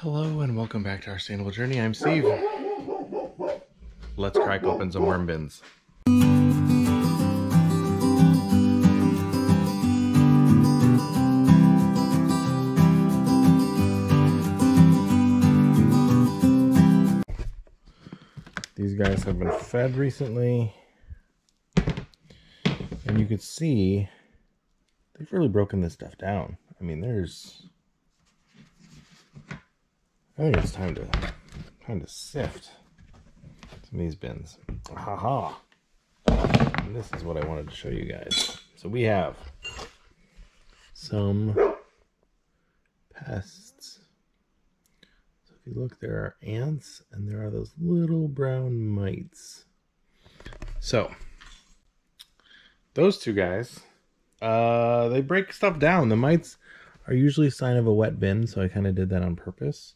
Hello and welcome back to our sustainable journey. I'm Steve. Let's crack open some worm bins. These guys have been fed recently, and you can see they've really broken this stuff down. I mean, I think it's time to sift some of these bins. Haha. And this is what I wanted to show you guys. So we have some pests. So if you look, there are ants and there are those little brown mites. So those two guys, they break stuff down. The mites are usually a sign of a wet bin, so I kind of did that on purpose.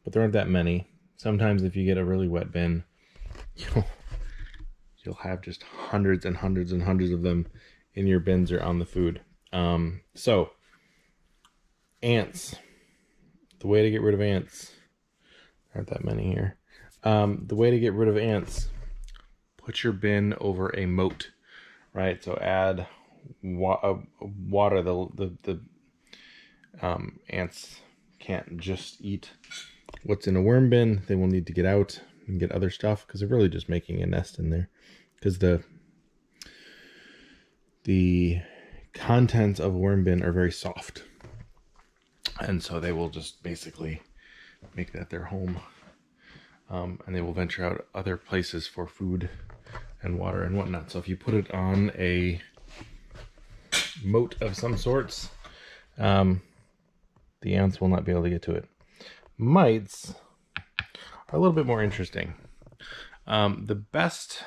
But there aren't that many. Sometimes if you get a really wet bin, you'll have just hundreds and hundreds and hundreds of them in your bins or on the food. So ants, the way to get rid of ants, there aren't that many here. The way to get rid of ants, put your bin over a moat, right? So add water. The ants can't just eat what's in a worm bin. They will need to get out and get other stuff because they're really just making a nest in there, because the contents of a worm bin are very soft, and so they will just basically make that their home, and they will venture out other places for food and water and whatnot. So if you put it on a moat of some sorts, the ants will not be able to get to it. Mites are a little bit more interesting. The best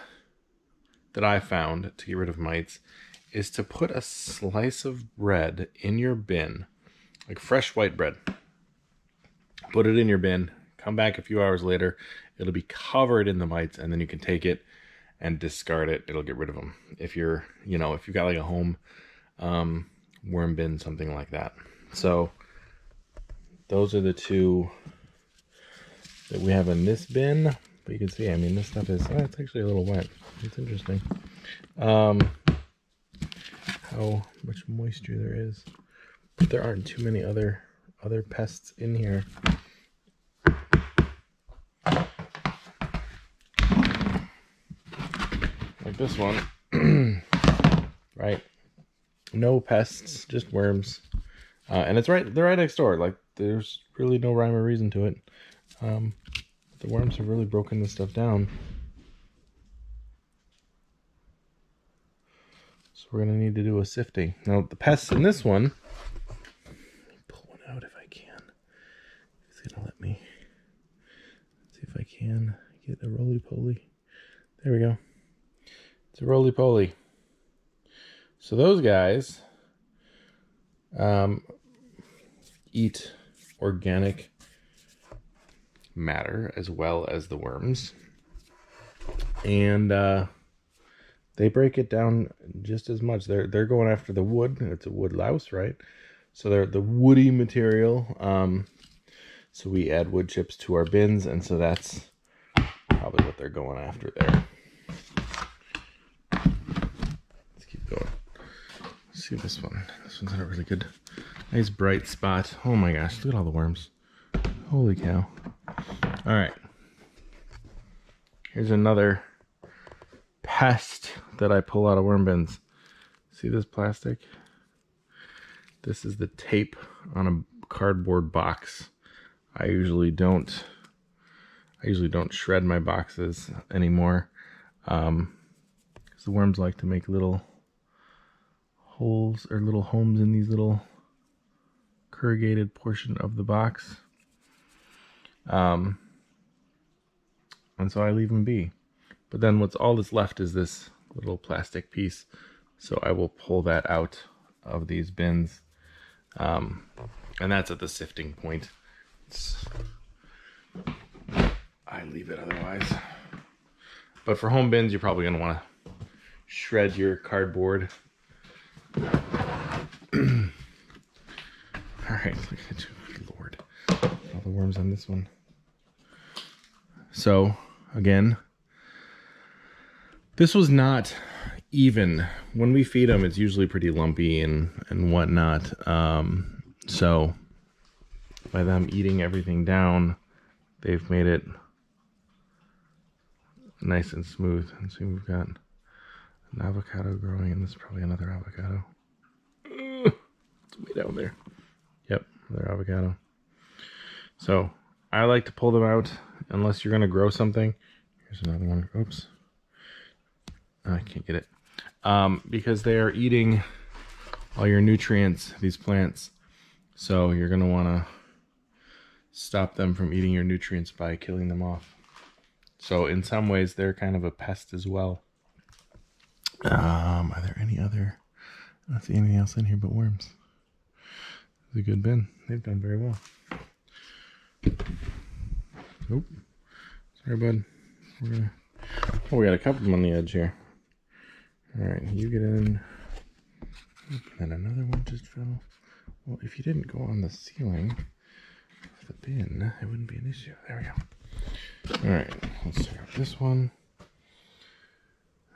that I found to get rid of mites is to put a slice of bread in your bin, like fresh white bread. Put it in your bin, come back a few hours later, it'll be covered in the mites, and then you can take it and discard it. It'll get rid of them. If you've got like a home worm bin, something like that. So those are the two that we have in this bin. But you can see, I mean, this stuff is, it's actually a little wet. It's interesting how much moisture there is. But there aren't too many other pests in here. Like this one. Right? No pests, just worms. And they're right next door. Like, there's really no rhyme or reason to it. The worms have really broken this stuff down. So we're going to need to do a sifting. Now, the pests in this one, let me pull one out if I can. It's going to let me. Let's see if I can get a roly-poly. There we go. It's a roly-poly. So those guys eat organic matter as well as the worms, and they break it down just as much. They're going after the wood. It's a wood louse, right? So they're the woody material. So we add wood chips to our bins, and so that's probably what they're going after there. Let's keep going. Let's see this one. This one's in a really good, nice bright spot. Oh my gosh, look at all the worms. Holy cow. All right. Here's another pest that I pull out of worm bins. See this plastic? This is the tape on a cardboard box. I usually don't shred my boxes anymore, because the worms like to make little holes or little homes in these little corrugated portion of the box. And so I leave them be. But then all that's left is this little plastic piece. So I will pull that out of these bins. And that's at the sifting point. I leave it otherwise. But for home bins, you're probably going to want to shred your cardboard. All right, look at you, Lord. All the worms on this one. So, again, this was not even. When we feed them, it's usually pretty lumpy and whatnot. So, by them eating everything down, they've made it nice and smooth. And see, we've got an avocado growing, and this is probably another avocado. It's way down there. Yep, another avocado. So I like to pull them out unless you're going to grow something. Here's another one. Oops. I can't get it. Because they are eating all your nutrients, these plants. So you're going to want to stop them from eating your nutrients by killing them off. So in some ways, they're kind of a pest as well. Are there any other... I don't see anything else in here but worms. It's a good bin. They've done very well. Nope. Sorry, bud. We're gonna... Oh, we got a couple of them on the edge here. Alright, you get in. And another one just fell. Well, if you didn't go on the ceiling of the bin, it wouldn't be an issue. There we go. Alright, let's start up this one.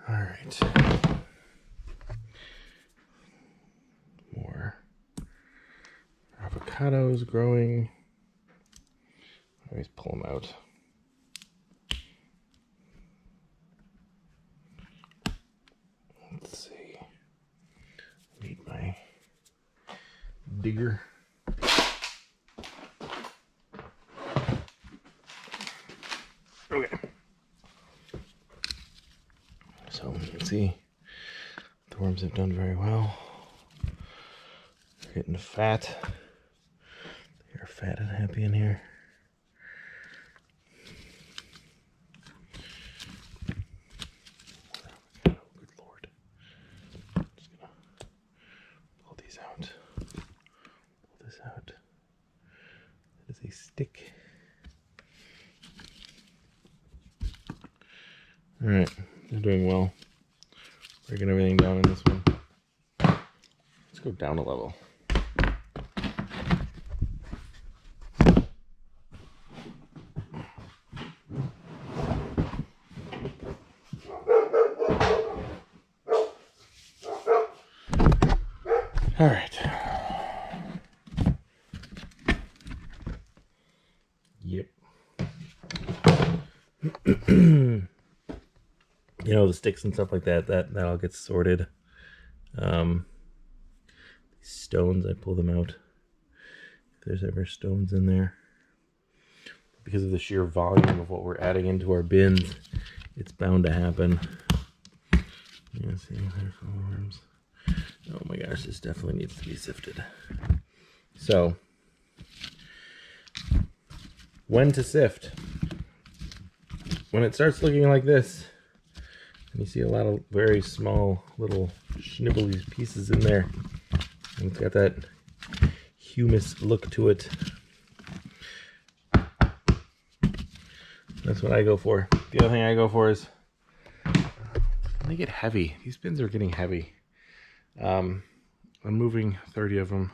Alright. More avocados growing. Always pull them out. Let's see. I need my digger. Okay. So you can see the worms have done very well. They're getting fat. They are fat and happy in here. Good Lord. I'm just gonna pull these out. Pull this out. That is a stick. Alright, they're doing well. Breaking everything down in this one. Let's go down a level. All right. Yep. You know, the sticks and stuff like that, that all gets sorted. These stones, I pull them out. If there's ever stones in there. Because of the sheer volume of what we're adding into our bins, it's bound to happen. Yeah, see, there's some worms. Oh my gosh, this definitely needs to be sifted. So, when to sift? When it starts looking like this, and you see a lot of very small little schnibbly pieces in there, and it's got that humus look to it. That's what I go for. The other thing I go for is, they get heavy. These bins are getting heavy. I'm moving 30 of them.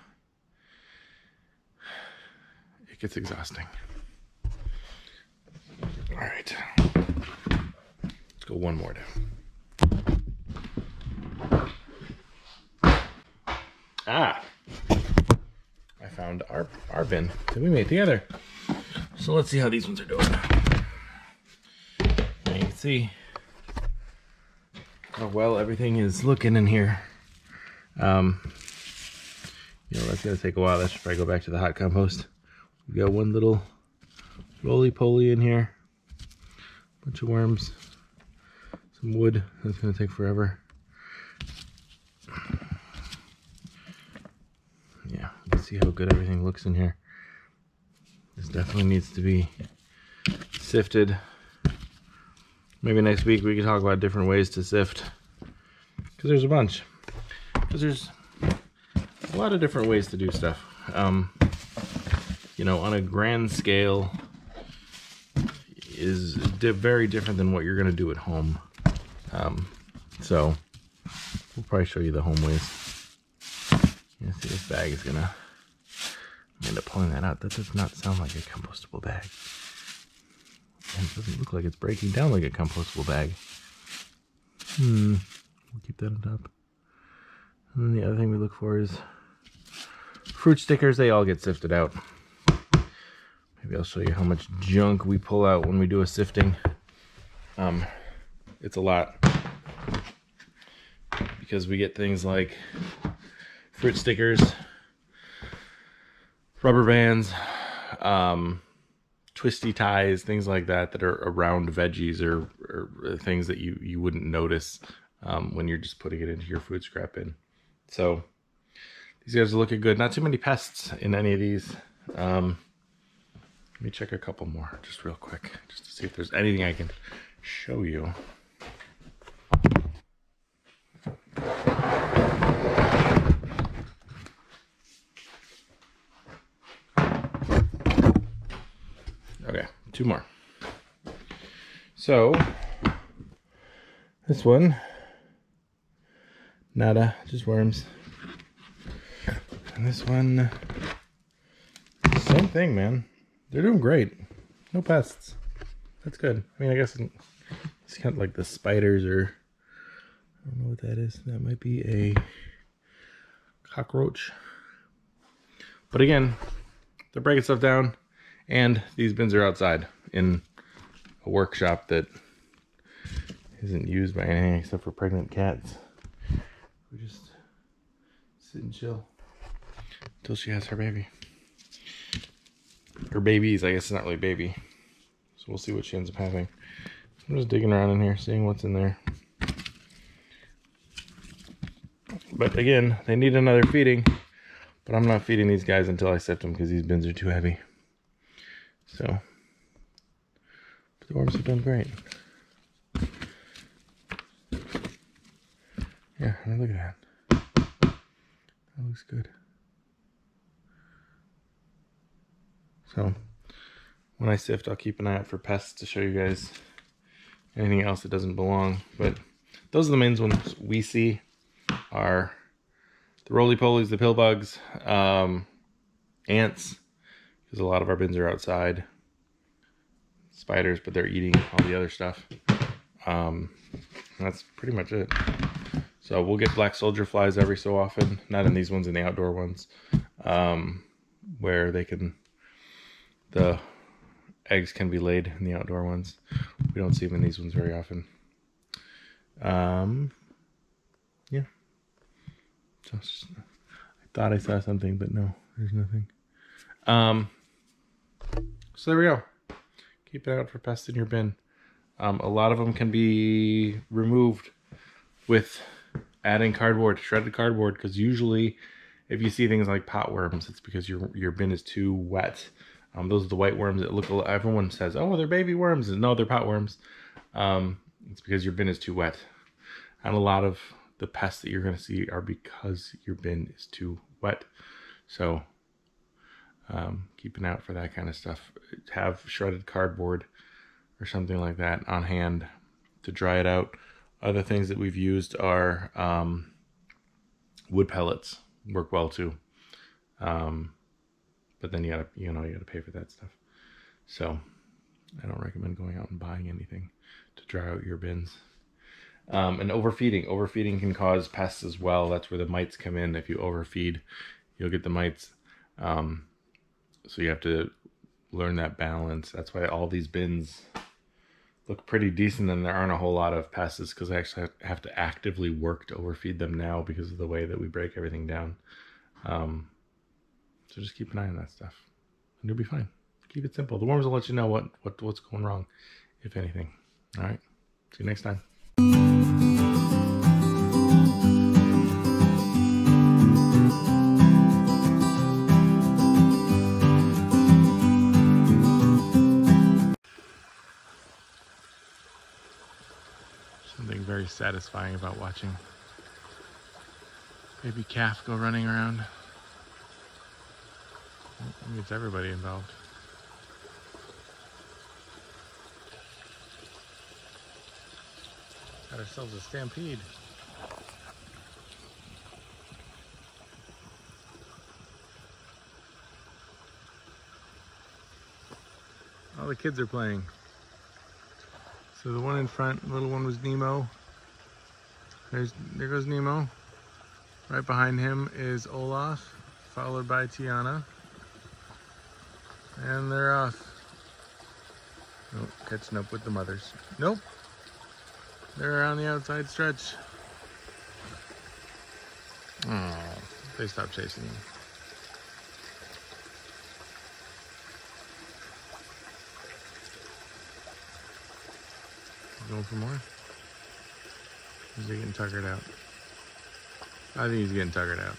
It gets exhausting. All right, let's go one more down. Ah, I found our bin that we made together. So let's see how these ones are doing. Now you can see how well everything is looking in here. You know, that's gonna take a while. That should probably go back to the hot compost. We got one little roly-poly in here. Bunch of worms. Some wood. That's gonna take forever. Yeah, you can see how good everything looks in here. This definitely needs to be sifted. Maybe next week we can talk about different ways to sift. Because there's a bunch. Because there's a lot of different ways to do stuff. You know, on a grand scale is very different than what you're going to do at home. So we'll probably show you the home ways. You see, this bag is going to I end up pulling that out. That does not sound like a compostable bag. And it doesn't look like it's breaking down like a compostable bag. We'll keep that on top. And then the other thing we look for is fruit stickers. They all get sifted out. Maybe I'll show you how much junk we pull out when we do a sifting. It's a lot. Because we get things like fruit stickers, rubber bands, twisty ties, things like that that are around veggies or things that you wouldn't notice when you're just putting it into your food scrap bin. So these guys are looking good. Not too many pests in any of these. Let me check a couple more just real quick, just to see if there's anything I can show you. Okay, two more. So this one, nada, just worms. And this one, same thing, man. They're doing great. No pests. That's good. I mean, I guess it's kind of like the spiders, or I don't know what that is. That might be a cockroach. But again, they're breaking stuff down, and these bins are outside in a workshop that isn't used by anything except for pregnant cats. We just sit and chill until she has her baby. Her babies, I guess it's not really baby. So we'll see what she ends up having. I'm just digging around in here, seeing what's in there. But again, they need another feeding. But I'm not feeding these guys until I sift them because these bins are too heavy. So, but the worms have done great. Yeah, I mean, look at that. That looks good. So, when I sift, I'll keep an eye out for pests to show you guys anything else that doesn't belong. But those are the main ones we see are the roly-polies, the pill bugs, ants, because a lot of our bins are outside. Spiders, but they're eating all the other stuff. That's pretty much it. So we'll get black soldier flies every so often, not in these ones, in the outdoor ones, where the eggs can be laid in the outdoor ones. We don't see them in these ones very often. Yeah. So I thought I saw something, but no, there's nothing. So there we go. Keep it out for pests in your bin. A lot of them can be removed with adding cardboard, shredded cardboard, because usually if you see things like potworms, it's because your bin is too wet. Those are the white worms that look, everyone says, oh, they're baby worms. No, they're potworms. It's because your bin is too wet. And a lot of the pests that you're going to see are because your bin is too wet. So keep an eye out for that kind of stuff. Have shredded cardboard or something like that on hand to dry it out. Other things that we've used are wood pellets. Work well too. But then you gotta pay for that stuff. So I don't recommend going out and buying anything to dry out your bins. And overfeeding can cause pests as well. That's where the mites come in. If you overfeed, you'll get the mites. So you have to learn that balance. That's why all these bins look pretty decent and there aren't a whole lot of pests, because I actually have to actively work to overfeed them now because of the way that we break everything down. So just keep an eye on that stuff and you'll be fine. Keep it simple. The worms will let you know what's going wrong, if anything. All right. See you next time. Something very satisfying about watching baby calf go running around. It gets everybody involved. Got ourselves a stampede. All the kids are playing. So the one in front, the little one was Nemo. There goes Nemo. Right behind him is Olaf, followed by Tiana. And they're off. Nope, catching up with the mothers. Nope. They're on the outside stretch. Oh, they stopped chasing you. Going for more? Or is he getting tuckered out? I think he's getting tuckered out.